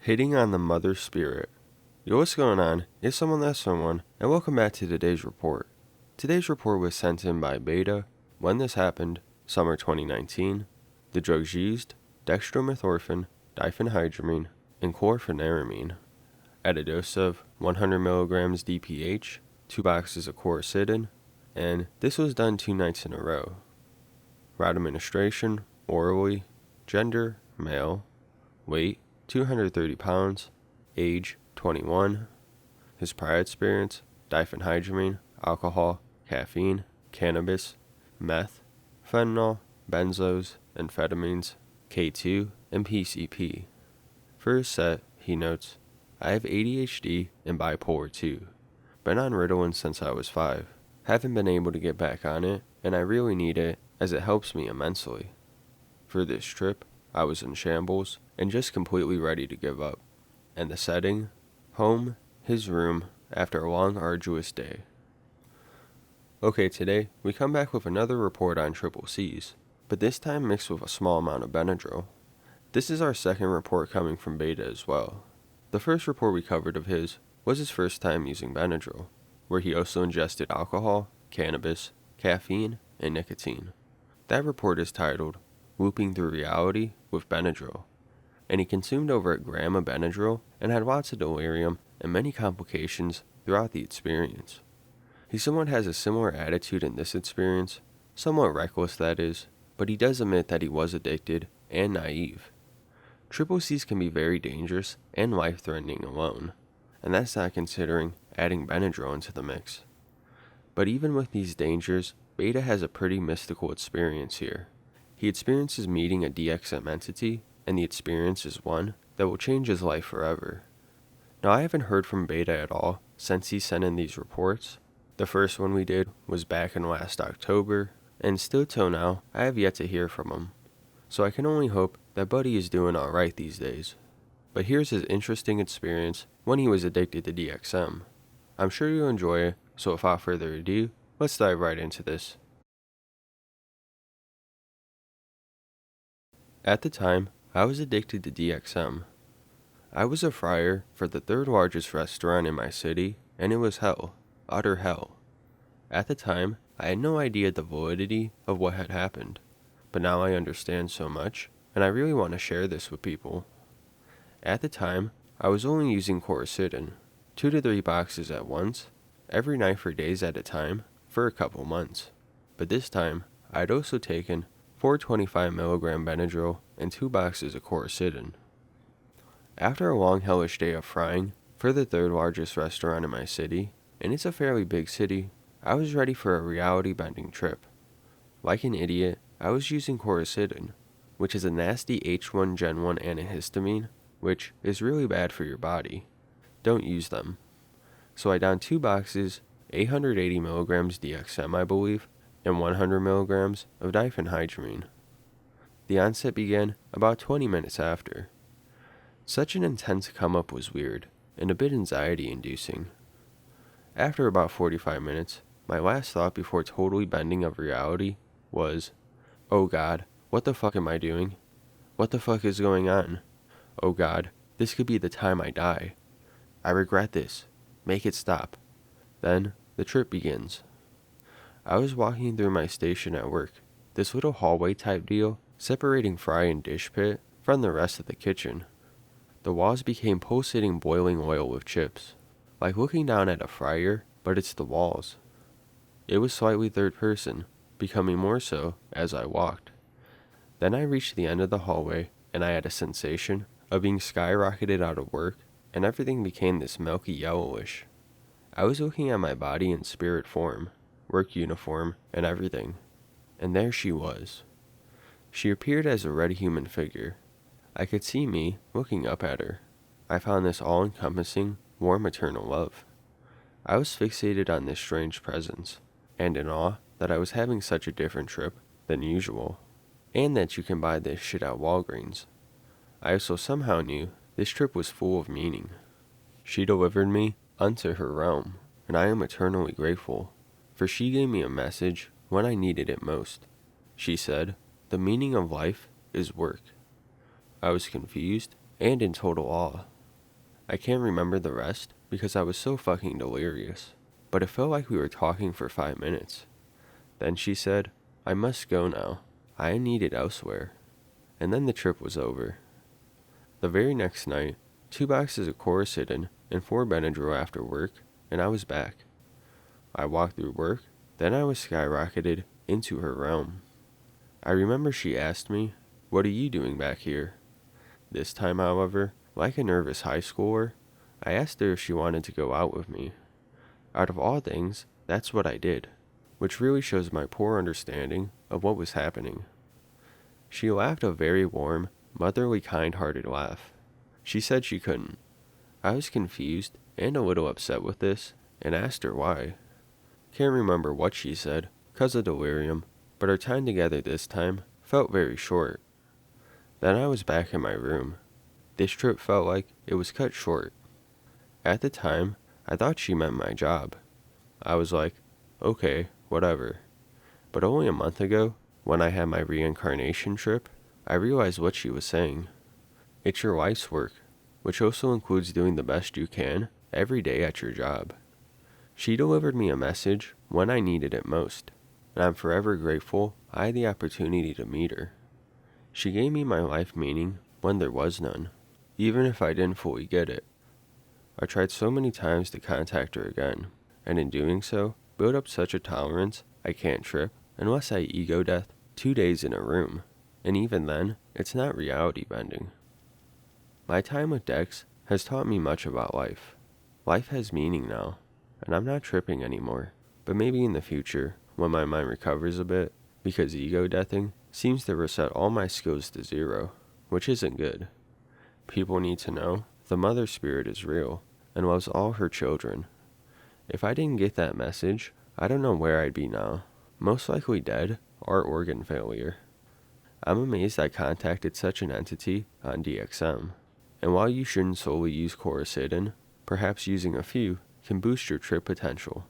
Hitting on the mother spirit. Yo, what's going on? It's someone that's someone, and welcome back to today's report. Today's report was sent in by Beta, when this happened, summer 2019, the drugs used, Dextromethorphan, Diphenhydramine, and Chlorpheniramine, at a dose of 100 milligrams DPH, 2 boxes of quercetin, and this was done 2 nights in a row. Route administration, orally, gender, male, weight, 230 pounds, age, 21, his prior experience, diphenhydramine, alcohol, caffeine, cannabis, meth, fentanyl, benzos, amphetamines, K2, and PCP. For his set, he notes, I have ADHD and bipolar 2. Been on Ritalin since I was 5. Haven't been able to get back on it, and I really need it as it helps me immensely. For this trip, I was in shambles and just completely ready to give up. And the setting? Home, his room, after a long, arduous day. Okay, today, we come back with another report on triple C's, but this time mixed with a small amount of Benadryl. This is our second report coming from Beta as well. The first report we covered of his was his first time using Benadryl, where he also ingested alcohol, cannabis, caffeine, and nicotine. That report is titled, Whooping Through Reality with Benadryl, and he consumed over a gram of Benadryl and had lots of delirium and many complications throughout the experience. He somewhat has a similar attitude in this experience, somewhat reckless that is, but he does admit that he was addicted and naive. Triple C's can be very dangerous and life-threatening alone, and that's not considering adding Benadryl into the mix. But even with these dangers, Beta has a pretty mystical experience here. He experiences meeting a DXM entity, and the experience is one that will change his life forever. Now, I haven't heard from Beta at all since he sent in these reports. The first one we did was back in last October, and still till now, I have yet to hear from him. So I can only hope that Buddy is doing alright these days. But here's his interesting experience when he was addicted to DXM. I'm sure you'll enjoy it, so without further ado, let's dive right into this. At the time, I was addicted to DXM. I was a fryer for the third largest restaurant in my city, and it was hell, utter hell. At the time, I had no idea the validity of what had happened, but now I understand so much, and I really want to share this with people. At the time, I was only using quercetin, 2 to 3 boxes at once, every night for days at a time, for a couple months. But this time, I had also taken 425 milligram Benadryl and 2 boxes of quercetin. After a long hellish day of frying for the third largest restaurant in my city, and it's a fairly big city, I was ready for a reality-bending trip. Like an idiot, I was using quercetin, which is a nasty H1 Gen 1 antihistamine, which is really bad for your body. Don't use them. So I downed 2 boxes, 880 milligrams DXM I believe, and 100 milligrams of diphenhydramine. The onset began about 20 minutes after. Such an intense come-up was weird, and a bit anxiety-inducing. After about 45 minutes, my last thought before totally bending of reality was, oh God, what the fuck am I doing? What the fuck is going on? Oh God, this could be the time I die. I regret this. Make it stop. Then, the trip begins. I was walking through my station at work, this little hallway type deal, separating fry and dish pit from the rest of the kitchen. The walls became pulsating boiling oil with chips, like looking down at a fryer, but it's the walls. It was slightly third person, becoming more so as I walked. Then I reached the end of the hallway, and I had a sensation of being skyrocketed out of work, and everything became this milky yellowish. I was looking at my body in spirit form, work uniform, and everything, and there she was. She appeared as a red human figure. I could see me looking up at her. I found this all-encompassing, warm maternal love. I was fixated on this strange presence, and in awe that I was having such a different trip than usual, and that you can buy this shit at Walgreens. I also somehow knew this trip was full of meaning. She delivered me unto her realm, and I am eternally grateful, for she gave me a message when I needed it most. She said, the meaning of life is work. I was confused and in total awe. I can't remember the rest because I was so fucking delirious, but it felt like we were talking for 5 minutes. Then she said, "I must go now. I am needed elsewhere." And then the trip was over. The very next night, 2 boxes of Chlorpheniramine and 4 Benadryl after work, and I was back. I walked through work, then I was skyrocketed into her realm. I remember she asked me, "What are you doing back here?" This time, however, like a nervous high schooler, I asked her if she wanted to go out with me. Out of all things, that's what I did, which really shows my poor understanding of what was happening. She laughed a very warm, motherly, kind-hearted laugh. She said she couldn't. I was confused and a little upset with this, and asked her why. Can't remember what she said, 'cause of delirium, but our time together this time felt very short. Then I was back in my room. This trip felt like it was cut short. At the time, I thought she meant my job. I was like, okay, whatever. But only a month ago, when I had my reincarnation trip, I realized what she was saying. It's your life's work, which also includes doing the best you can every day at your job. She delivered me a message when I needed it most, and I'm forever grateful I had the opportunity to meet her. She gave me my life meaning when there was none, even if I didn't fully get it. I tried so many times to contact her again, and in doing so, built up such a tolerance I can't trip unless I ego death 2 days in a room, and even then, it's not reality bending. My time with Dex has taught me much about life. Life has meaning now, and I'm not tripping anymore, but maybe in the future, when my mind recovers a bit, because ego deathing seems to reset all my skills to 0, which isn't good. People need to know the mother spirit is real and loves all her children. If I didn't get that message, I don't know where I'd be now, most likely dead or organ failure. I'm amazed I contacted such an entity on DXM, and while you shouldn't solely use Chlorpheniramine, perhaps using a few can boost your trip potential.